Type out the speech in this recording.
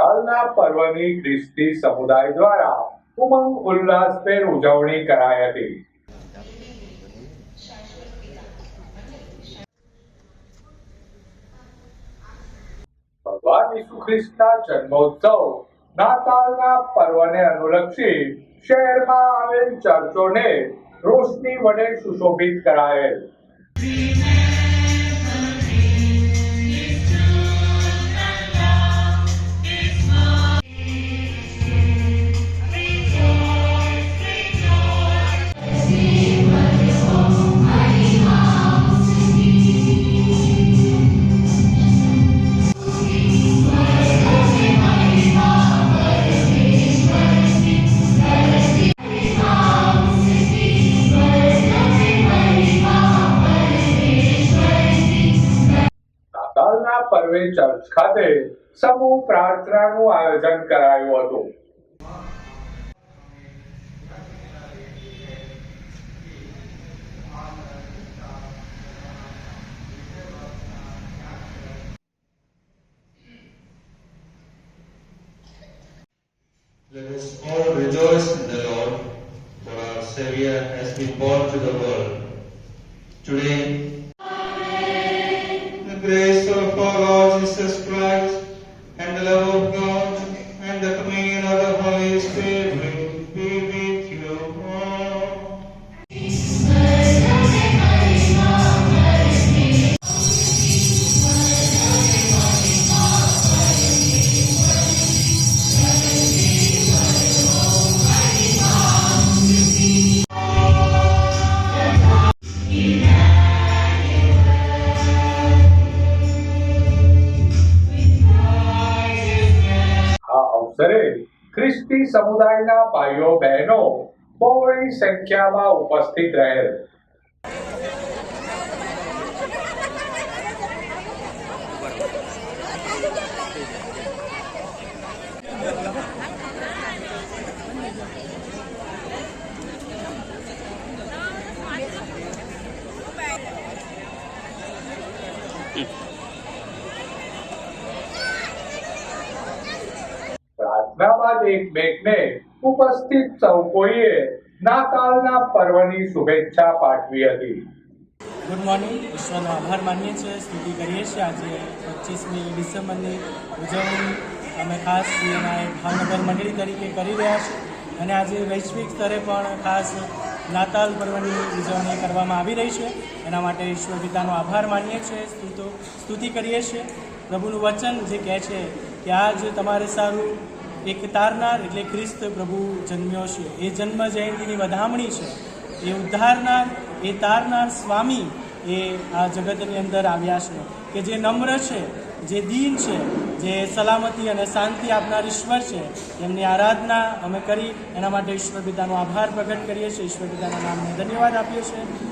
નાતાલના પર્વની ખ્રિસ્તી સમુદાય દ્વારા ઉમંગ ઉલ્લાસભેર ઉજવણી કરાઈ હતી. ભગવાન ઈસુ ખ્રિસ્તના જન્મોત્સવ નાતાલના પર્વને અનુલક્ષી શહેરમાં આવેલ ચર્ચોને રોશની વડે સુશોભિત કરાયેલ. નાતાલના પર્વે ચર્ચ ખાતે સમૂહ પ્રાર્થનાનું આયોજન કરાયું હતું. Let us all rejoice in the Lord, for our Savior has been born to the world. Today, the grace of our Lord Jesus Christ and the love of God and the communion of the Holy Spirit be with you all. અવસરે ખ્રિસ્તી સમુદાયના ભાઈઓ બહેનો બહોળી સંખ્યામાં ઉપસ્થિત રહેલ. પ્રાર્થના બાદ એકમેકને ઉપસ્થિત સૌ કોઈએ નાતાલના પર્વની શુભેચ્છા પાઠવી હતી. Good morning. ઈશ્વરનો આભાર માનીએ છીએ, સ્તુતિ કરીએ છીએ. આજે 25મી ડિસેમ્બરની ઉજવણી અમે ખાસ સીએનઆઈ ભાવનગર મંડળી તરીકે કરી રહ્યા છીએ અને આજે વૈશ્વિક સ્તરે પણ ખાસ નાતાલ પર્વની ઉજવણી કરવામાં આવી રહી છે. એના માટે ઈશ્વર પિતાનો આભાર માનીએ છીએ, સ્તુતિ કરીએ છીએ. પ્રભુનું વચન જે કહે છે કે આજ તમારે સારું એક તારનાર એટલે ખ્રિસ્ત પ્રભુ જન્મ્યો છે. એ જન્મ જયંતિની વધામણી છે. એ ઉદ્ધારનાર, એ તારનાર સ્વામી એ આ જગતની અંદર આવ્યા છે કે જે નમ્ર છે, જે દીન છે, જે સલામતી અને શાંતિ આપનાર ઈશ્વર છે. એમની આરાધના અમે કરી એના માટે ઈશ્વર પિતાનો આભાર પ્રગટ કરીએ છીએ. ઈશ્વર પિતાના નામને ધન્યવાદ આપીએ છીએ.